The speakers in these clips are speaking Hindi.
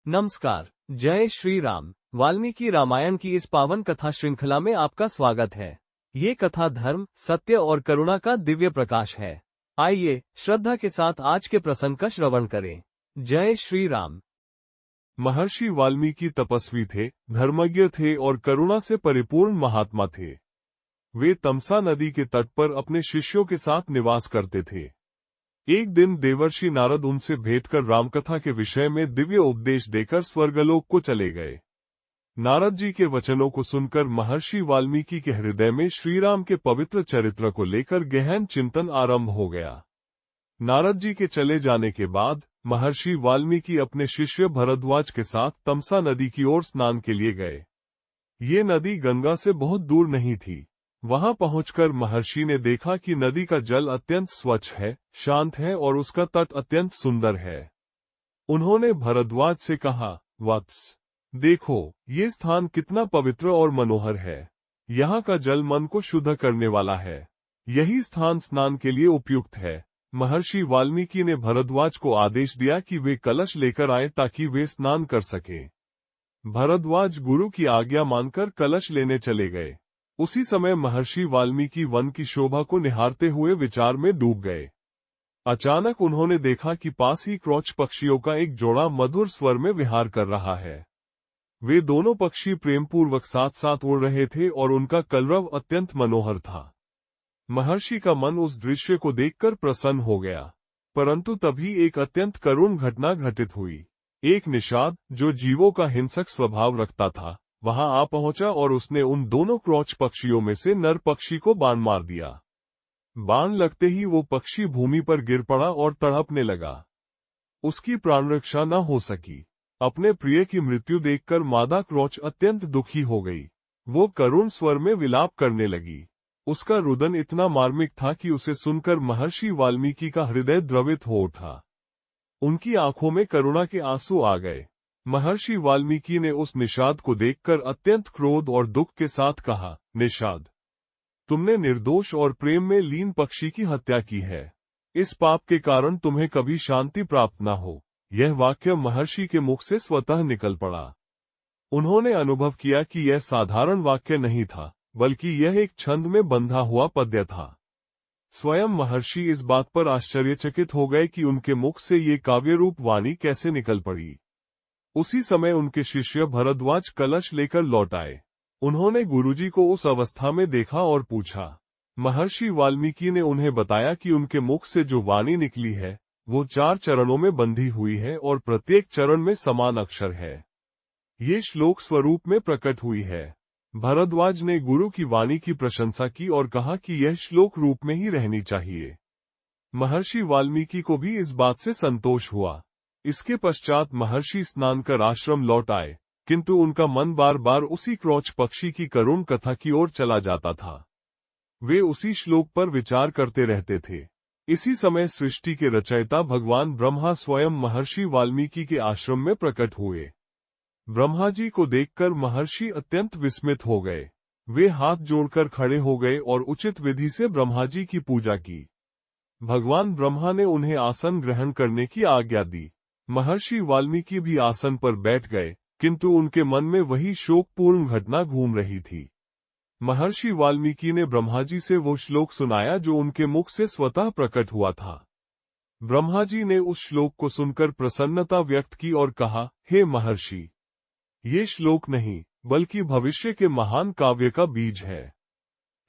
नमस्कार। जय श्री राम। वाल्मीकि रामायण की इस पावन कथा श्रृंखला में आपका स्वागत है। ये कथा धर्म, सत्य और करुणा का दिव्य प्रकाश है। आइए श्रद्धा के साथ आज के प्रसंग का श्रवण करें। जय श्री राम। महर्षि वाल्मीकि तपस्वी थे, धर्मज्ञ थे और करुणा से परिपूर्ण महात्मा थे। वे तमसा नदी के तट पर अपने शिष्यों के साथ निवास करते थे। एक दिन देवर्षि नारद उनसे भेंट कर रामकथा के विषय में दिव्य उपदेश देकर स्वर्गलोक को चले गए। नारद जी के वचनों को सुनकर महर्षि वाल्मीकि के हृदय में श्रीराम के पवित्र चरित्र को लेकर गहन चिंतन आरंभ हो गया। नारद जी के चले जाने के बाद महर्षि वाल्मीकि अपने शिष्य भरद्वाज के साथ तमसा नदी की ओर स्नान के लिए गए। ये नदी गंगा से बहुत दूर नहीं थी। वहां पहुंचकर महर्षि ने देखा कि नदी का जल अत्यंत स्वच्छ है, शांत है और उसका तट अत्यंत सुंदर है। उन्होंने भरद्वाज से कहा, वत्स, देखो ये स्थान कितना पवित्र और मनोहर है। यहाँ का जल मन को शुद्ध करने वाला है। यही स्थान स्नान के लिए उपयुक्त है। महर्षि वाल्मीकि ने भरद्वाज को आदेश दिया कि वे कलश लेकर आए ताकि वे स्नान कर सकें। भरद्वाज गुरु की आज्ञा मानकर कलश लेने चले गए। उसी समय महर्षि वाल्मीकि वन की शोभा को निहारते हुए विचार में डूब गए। अचानक उन्होंने देखा कि पास ही क्रोच पक्षियों का एक जोड़ा मधुर स्वर में विहार कर रहा है। वे दोनों पक्षी प्रेमपूर्वक साथ साथ उड़ रहे थे और उनका कलरव अत्यंत मनोहर था। महर्षि का मन उस दृश्य को देखकर प्रसन्न हो गया। परंतु तभी एक अत्यंत करुण घटना घटित हुई। एक निषाद, जो जीवों का हिंसक स्वभाव रखता था, वहां आ पहुंचा और उसने उन दोनों क्रोच पक्षियों में से नर पक्षी को बाण मार दिया। बाण लगते ही वो पक्षी भूमि पर गिर पड़ा और तड़पने लगा। उसकी प्राण रक्षा न हो सकी। अपने प्रिय की मृत्यु देखकर मादा क्रोच अत्यंत दुखी हो गई। वो करुण स्वर में विलाप करने लगी। उसका रुदन इतना मार्मिक था कि उसे सुनकर महर्षि वाल्मीकि का हृदय द्रवित हो उठा। उनकी आंखों में करुणा के आंसू आ गए। महर्षि वाल्मीकि ने उस निषाद को देखकर अत्यंत क्रोध और दुख के साथ कहा, निषाद, तुमने निर्दोष और प्रेम में लीन पक्षी की हत्या की है। इस पाप के कारण तुम्हें कभी शांति प्राप्त न हो। यह वाक्य महर्षि के मुख से स्वतः निकल पड़ा। उन्होंने अनुभव किया कि यह साधारण वाक्य नहीं था, बल्कि यह एक छंद में बंधा हुआ पद्य था। स्वयं महर्षि इस बात पर आश्चर्यचकित हो गए कि उनके मुख से ये काव्यरूप वाणी कैसे निकल पड़ी। उसी समय उनके शिष्य भरद्वाज कलश लेकर लौट आए। उन्होंने गुरुजी को उस अवस्था में देखा और पूछा। महर्षि वाल्मीकि ने उन्हें बताया कि उनके मुख से जो वाणी निकली है वो 4 चरणों में बंधी हुई है और प्रत्येक चरण में समान अक्षर है। ये श्लोक स्वरूप में प्रकट हुई है। भरद्वाज ने गुरु की वाणी की प्रशंसा की और कहा कि यह श्लोक रूप में ही रहनी चाहिए। महर्षि वाल्मीकि को भी इस बात से संतोष हुआ। इसके पश्चात महर्षि स्नान कर आश्रम लौट आए, किंतु उनका मन बार बार उसी क्रोच पक्षी की करुण कथा की ओर चला जाता था। वे उसी श्लोक पर विचार करते रहते थे। इसी समय सृष्टि के रचयिता भगवान ब्रह्मा स्वयं महर्षि वाल्मीकि के आश्रम में प्रकट हुए। ब्रह्मा जी को देखकर महर्षि अत्यंत विस्मित हो गए। वे हाथ जोड़कर खड़े हो गए और उचित विधि से ब्रह्मा जी की पूजा की। भगवान ब्रह्मा ने उन्हें आसन ग्रहण करने की आज्ञा दी। महर्षि वाल्मीकि भी आसन पर बैठ गए, किंतु उनके मन में वही शोकपूर्ण घटना घूम रही थी। महर्षि वाल्मीकि ने ब्रह्मा जी से वो श्लोक सुनाया जो उनके मुख से स्वतः प्रकट हुआ था। ब्रह्मा जी ने उस श्लोक को सुनकर प्रसन्नता व्यक्त की और कहा, हे महर्षि, ये श्लोक नहीं बल्कि भविष्य के महान काव्य का बीज है।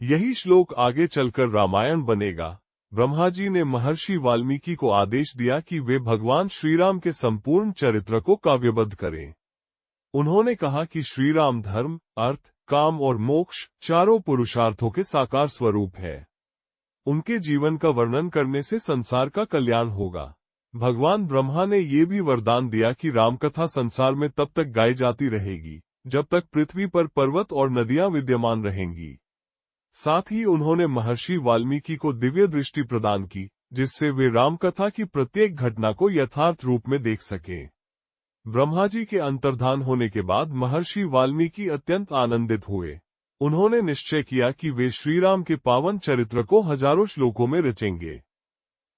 यही श्लोक आगे चलकर रामायण बनेगा। ब्रह्मा जी ने महर्षि वाल्मीकि को आदेश दिया कि वे भगवान श्रीराम के संपूर्ण चरित्र को काव्यबद्ध करें। उन्होंने कहा कि श्रीराम धर्म, अर्थ, काम और मोक्ष चारों पुरुषार्थों के साकार स्वरूप है। उनके जीवन का वर्णन करने से संसार का कल्याण होगा। भगवान ब्रह्मा ने ये भी वरदान दिया कि रामकथा संसार में तब तक गाई जाती रहेगी जब तक पृथ्वी पर पर्वत और नदियां विद्यमान रहेंगी। साथ ही उन्होंने महर्षि वाल्मीकि को दिव्य दृष्टि प्रदान की, जिससे वे रामकथा की प्रत्येक घटना को यथार्थ रूप में देख सकें। ब्रह्मा जी के अंतर्धान होने के बाद महर्षि वाल्मीकि अत्यंत आनंदित हुए। उन्होंने निश्चय किया कि वे श्रीराम के पावन चरित्र को हजारों श्लोकों में रचेंगे।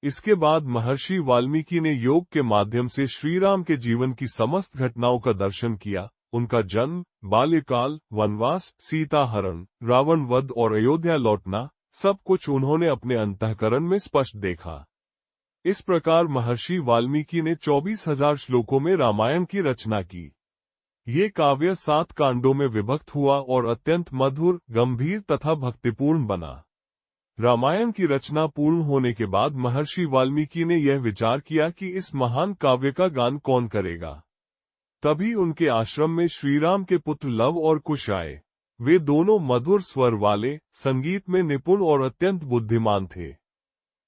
इसके बाद महर्षि वाल्मीकि ने योग के माध्यम से श्रीराम के जीवन की समस्त घटनाओं का दर्शन किया। उनका जन्म, बाल्यकाल, वनवास, सीता हरण, रावण वध और अयोध्या लौटना, सब कुछ उन्होंने अपने अंतःकरण में स्पष्ट देखा। इस प्रकार महर्षि वाल्मीकि ने 24,000 श्लोकों में रामायण की रचना की। ये काव्य 7 कांडों में विभक्त हुआ और अत्यंत मधुर, गंभीर तथा भक्तिपूर्ण बना। रामायण की रचना पूर्ण होने के बाद महर्षि वाल्मीकि ने यह विचार किया कि इस महान काव्य का गान कौन करेगा। तभी उनके आश्रम में श्रीराम के पुत्र लव और कुश आए। वे दोनों मधुर स्वर वाले, संगीत में निपुण और अत्यंत बुद्धिमान थे।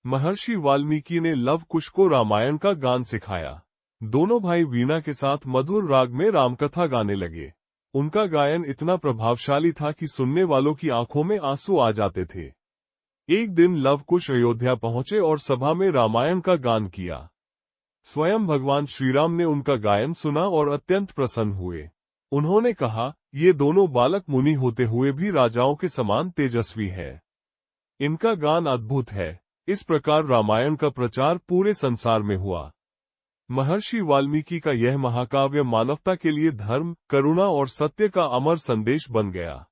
महर्षि वाल्मीकि ने लव कुश को रामायण का गान सिखाया। दोनों भाई वीणा के साथ मधुर राग में रामकथा गाने लगे। उनका गायन इतना प्रभावशाली था कि सुनने वालों की आंखों में आंसू आ जाते थे। एक दिन लव कुश अयोध्या पहुंचे और सभा में रामायण का गान किया। स्वयं भगवान श्रीराम ने उनका गायन सुना और अत्यंत प्रसन्न हुए। उन्होंने कहा, ये दोनों बालक मुनि होते हुए भी राजाओं के समान तेजस्वी है। इनका गान अद्भुत है। इस प्रकार रामायण का प्रचार पूरे संसार में हुआ। महर्षि वाल्मीकि का यह महाकाव्य मानवता के लिए धर्म, करुणा और सत्य का अमर संदेश बन गया।